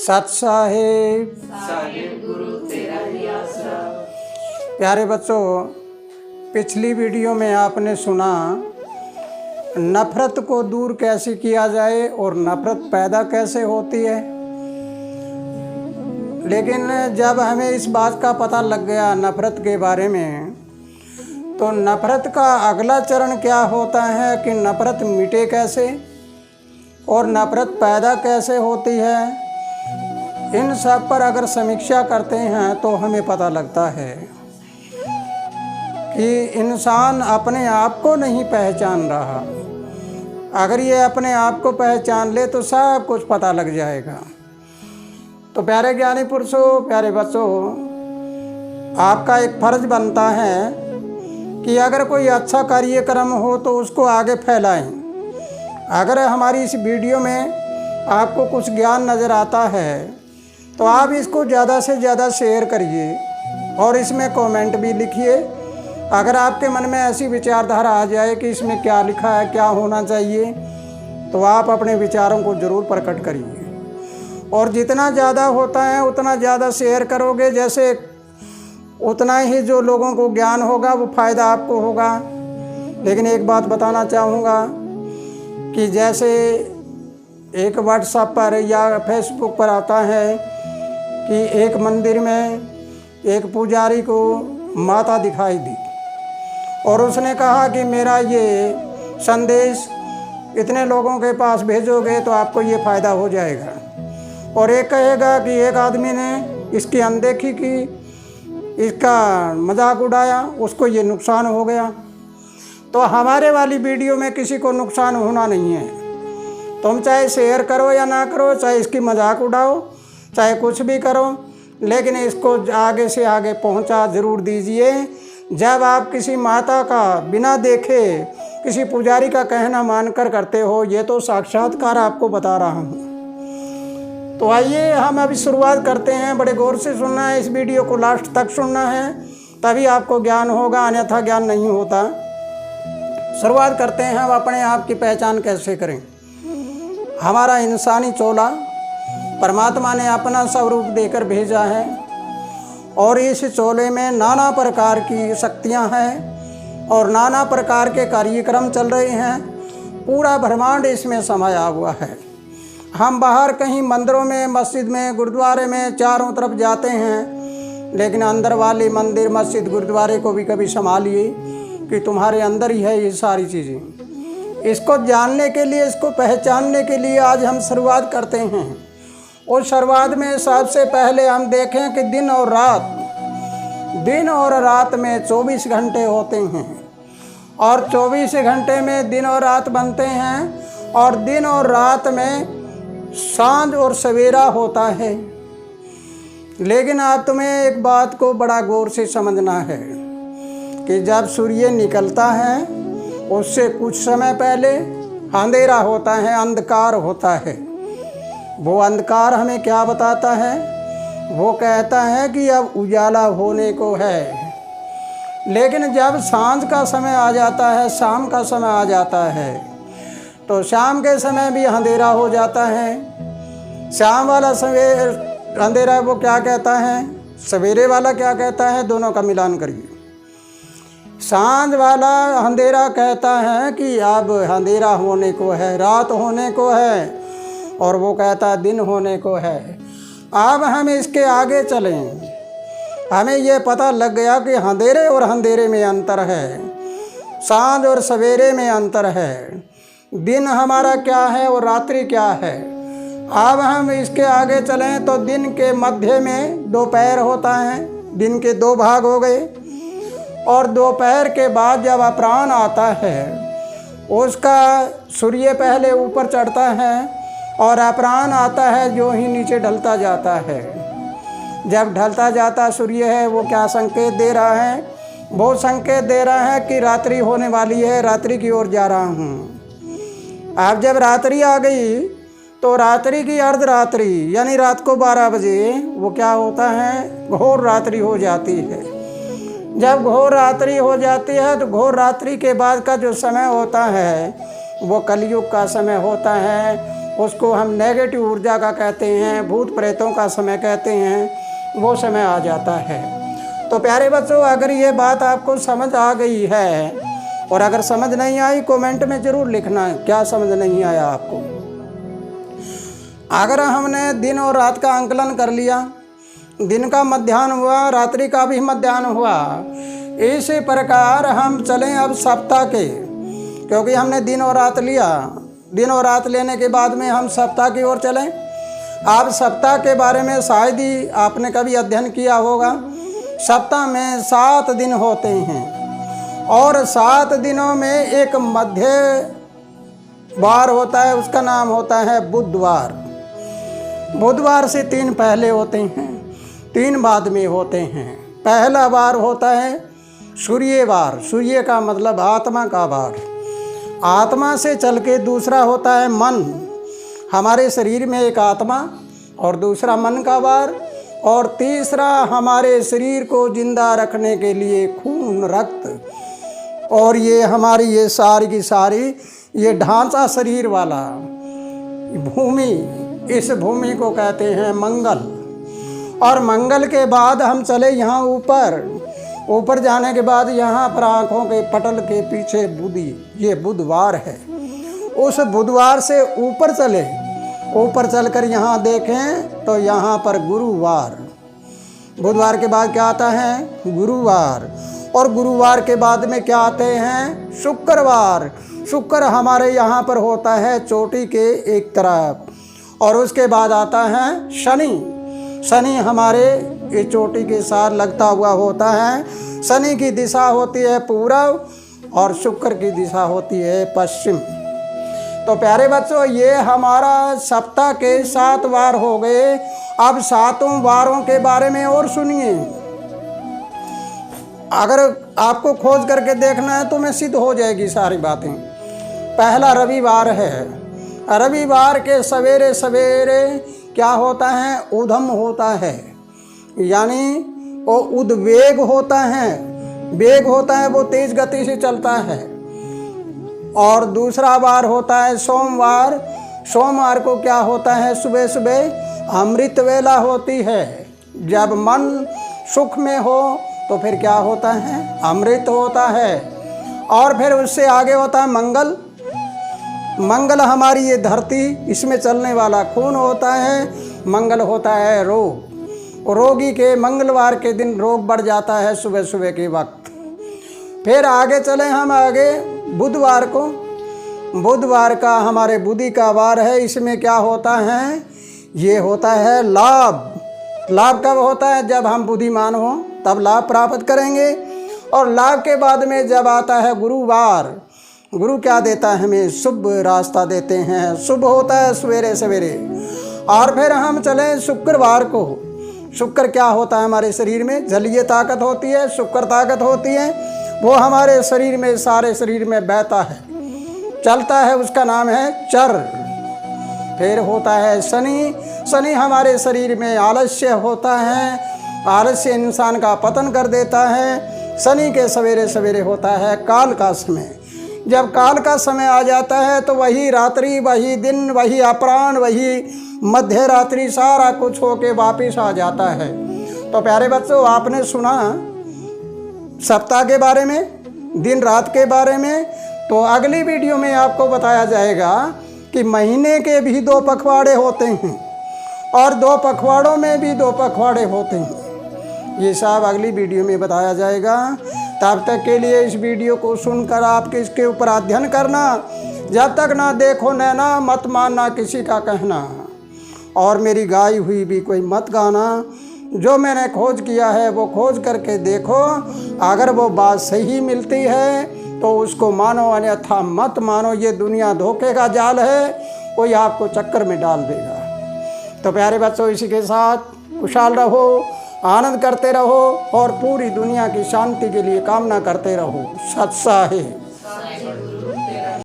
सत साहिब साहिब गुरु तेरा ही आसरा। प्यारे बच्चों, पिछली वीडियो में आपने सुना नफ़रत को दूर कैसे किया जाए और नफ़रत पैदा कैसे होती है। लेकिन जब हमें इस बात का पता लग गया नफ़रत के बारे में, तो नफ़रत का अगला चरण क्या होता है कि नफ़रत मिटे कैसे और नफ़रत पैदा कैसे होती है। इन सब पर अगर समीक्षा करते हैं तो हमें पता लगता है कि इंसान अपने आप को नहीं पहचान रहा। अगर ये अपने आप को पहचान ले तो सब कुछ पता लग जाएगा। तो प्यारे ज्ञानी पुरुषों, प्यारे बच्चों, आपका एक फ़र्ज बनता है कि अगर कोई अच्छा कार्यक्रम हो तो उसको आगे फैलाएं। अगर हमारी इस वीडियो में आपको कुछ ज्ञान नज़र आता है तो आप इसको ज़्यादा से ज़्यादा शेयर करिए और इसमें कमेंट भी लिखिए। अगर आपके मन में ऐसी विचारधारा आ जाए कि इसमें क्या लिखा है, क्या होना चाहिए, तो आप अपने विचारों को ज़रूर प्रकट करिए। और जितना ज़्यादा होता है उतना ज़्यादा शेयर करोगे, जैसे उतना ही जो लोगों को ज्ञान होगा वो फ़ायदा आपको होगा। लेकिन एक बात बताना चाहूँगा कि जैसे एक व्हाट्सएप पर या फेसबुक पर आता है कि एक मंदिर में एक पुजारी को माता दिखाई दी और उसने कहा कि मेरा ये संदेश इतने लोगों के पास भेजोगे तो आपको ये फ़ायदा हो जाएगा। और एक कहेगा कि एक आदमी ने इसकी अनदेखी की, इसका मजाक उड़ाया, उसको ये नुकसान हो गया। तो हमारे वाली वीडियो में किसी को नुकसान होना नहीं है। तुम चाहे शेयर करो या ना करो, चाहे इसकी मजाक उड़ाओ, चाहे कुछ भी करो, लेकिन इसको आगे से आगे पहुंचा ज़रूर दीजिए। जब आप किसी माता का बिना देखे किसी पुजारी का कहना मानकर करते हो, ये तो साक्षात्कार आपको बता रहा हूँ। तो आइए हम अभी शुरुआत करते हैं। बड़े गौर से सुनना है, इस वीडियो को लास्ट तक सुनना है, तभी आपको ज्ञान होगा, अन्यथा ज्ञान नहीं होता। शुरुआत करते हैं। हम अपने आप की पहचान कैसे करें। हमारा इंसानी चोला परमात्मा ने अपना स्वरूप देकर भेजा है और इस चोले में नाना प्रकार की शक्तियां हैं और नाना प्रकार के कार्यक्रम चल रहे हैं। पूरा ब्रह्मांड इसमें समाया हुआ है। हम बाहर कहीं मंदिरों में, मस्जिद में, गुरुद्वारे में चारों तरफ जाते हैं, लेकिन अंदर वाले मंदिर, मस्जिद, गुरुद्वारे को भी कभी संभालिए कि तुम्हारे अंदर ही है ये सारी चीज़ें। इसको जानने के लिए, इसको पहचानने के लिए आज हम शुरुआत करते हैं। और शुरुआत में सबसे पहले हम देखें कि दिन और रात में 24 घंटे होते हैं और 24 घंटे में दिन और रात बनते हैं और दिन और रात में सांझ और सवेरा होता है। लेकिन आप तुम्हें एक बात को बड़ा गौर से समझना है कि जब सूर्य निकलता है उससे कुछ समय पहले अंधेरा होता है, अंधकार होता है। वो अंधकार हमें क्या बताता है? वो कहता है कि अब उजाला होने को है। लेकिन जब सांझ का समय आ जाता है, शाम का समय आ जाता है, तो शाम के समय भी अंधेरा हो जाता है। शाम वाला सवेर अंधेरा वो क्या कहता है, सवेरे वाला क्या कहता है, दोनों का मिलान करिए। सांझ वाला अंधेरा कहता है कि अब अंधेरा होने को है, रात होने को है, और वो कहता है दिन होने को है। अब हम इसके आगे चलें, हमें ये पता लग गया कि अंधेरे और अंधेरे में अंतर है, सांझ और सवेरे में अंतर है, दिन हमारा क्या है और रात्रि क्या है। अब हम इसके आगे चलें तो दिन के मध्य में दोपहर होता है, दिन के 2 भाग हो गए। और दोपहर के बाद जब अपराह्न आता है, उसका सूर्य पहले ऊपर चढ़ता है और अपराह्न आता है जो ही नीचे ढलता जाता है। जब ढलता जाता सूर्य है, वो क्या संकेत दे रहा है? वो संकेत दे रहा है कि रात्रि होने वाली है, रात्रि की ओर जा रहा हूँ। अब जब रात्रि आ गई तो रात्रि की अर्धरात्रि यानी रात को 12 बजे वो क्या होता है? घोर रात्रि हो जाती है। जब घोर रात्रि हो जाती है तो घोर रात्रि के बाद का जो समय होता है वो कलयुग का समय होता है। उसको हम नेगेटिव ऊर्जा का कहते हैं, भूत प्रेतों का समय कहते हैं, वो समय आ जाता है। तो प्यारे बच्चों, अगर ये बात आपको समझ आ गई है, और अगर समझ नहीं आई कमेंट में ज़रूर लिखना है क्या समझ नहीं आया आपको। अगर हमने दिन और रात का आंकलन कर लिया, दिन का मध्याह्न हुआ, रात्रि का भी मध्याह्न हुआ, इसी प्रकार हम चलें अब सप्ताह के, क्योंकि हमने दिन और रात लिया, दिन और रात लेने के बाद में हम सप्ताह की ओर चलें। आप सप्ताह के बारे में शायद ही आपने कभी अध्ययन किया होगा। सप्ताह में 7 दिन होते हैं और 7 दिनों में एक मध्य वार होता है, उसका नाम होता है बुधवार। बुधवार से 3 पहले होते हैं, 3 बाद में होते हैं। पहला वार होता है सूर्यवार, सूर्य का मतलब आत्मा का वार। आत्मा से चल के दूसरा होता है मन, हमारे शरीर में एक आत्मा और दूसरा मन का वार, और तीसरा हमारे शरीर को जिंदा रखने के लिए खून, रक्त, और ये हमारी ये सारी की सारी ये ढांचा शरीर वाला भूमि, इस भूमि को कहते हैं मंगल। और मंगल के बाद हम चले यहाँ ऊपर जाने के बाद यहाँ पर आँखों के पटल के पीछे बुधि, ये बुधवार है। उस बुधवार से ऊपर चले, ऊपर चलकर यहाँ देखें तो यहाँ पर गुरुवार। बुधवार के बाद क्या आता है? गुरुवार। और गुरुवार के बाद में क्या आते हैं? शुक्रवार। शुक्र हमारे यहाँ पर होता है चोटी के एक तरफ, और उसके बाद आता है शनि। शनि हमारे ये चोटी के साथ लगता हुआ होता है। शनि की दिशा होती है पूरब और शुक्र की दिशा होती है पश्चिम। तो प्यारे बच्चों, ये हमारा सप्ताह के 7 वार हो गए। अब 7 वारों के बारे में और सुनिए। अगर आपको खोज करके देखना है तो मैं सिद्ध हो जाएगी सारी बातें। पहला रविवार है। रविवार के सवेरे सवेरे क्या होता है? उधम होता है, यानी वो उद्वेग होता है, वेग होता है, वो तेज गति से चलता है। और दूसरा वार होता है सोमवार। सोमवार को क्या होता है? सुबह सुबह अमृत वेला होती है। जब मन सुख में हो तो फिर क्या होता है? अमृत होता है। और फिर उससे आगे होता है मंगल। मंगल हमारी ये धरती, इसमें चलने वाला खून होता है। मंगल होता है रोग। रोगी के मंगलवार के दिन रोग बढ़ जाता है सुबह सुबह के वक्त। फिर आगे चले हम आगे बुधवार को। बुधवार का हमारे बुद्धि का वार है। इसमें क्या होता है? ये होता है लाभ। लाभ कब होता है? जब हम बुद्धिमान हो तब लाभ प्राप्त करेंगे। और लाभ के बाद में जब आता है गुरुवार, गुरु क्या देता है हमें? शुभ रास्ता देते हैं, शुभ होता है सवेरे सवेरे। और फिर हम चलें शुक्रवार को। शुक्र क्या होता है? हमारे शरीर में जलीय ताकत होती है, शुक्र ताकत होती है, वो हमारे शरीर में, सारे शरीर में बहता है, चलता है, उसका नाम है चर। फिर होता है शनि। शनि हमारे शरीर में आलस्य होता है, आलस्य इंसान का पतन कर देता है। शनि के सवेरे सवेरे होता है काल का समय। जब काल का समय आ जाता है तो वही रात्रि, वही दिन, वही अपराह्न, वही मध्य रात्रि, सारा कुछ होके वापिस आ जाता है। तो प्यारे बच्चों, आपने सुना सप्ताह के बारे में, दिन रात के बारे में। तो अगली वीडियो में आपको बताया जाएगा कि महीने के भी 2 पखवाड़े होते हैं और 2 पखवाड़ों में भी 2 पखवाड़े होते हैं। ये सब अगली वीडियो में बताया जाएगा। तब तक के लिए इस वीडियो को सुनकर आपके इसके ऊपर अध्ययन करना। जब तक ना देखो नैना, मत मानना किसी का कहना, और मेरी गाई हुई भी कोई मत गाना। जो मैंने खोज किया है वो खोज करके देखो। अगर वो बात सही मिलती है तो उसको मानो, अन्यथा मत मानो। ये दुनिया धोखे का जाल है, कोई आपको चक्कर में डाल देगा। तो प्यारे बच्चों, इसी के साथ खुशहाल रहो, आनंद करते रहो और पूरी दुनिया की शांति के लिए कामना करते रहो। सत्साहे।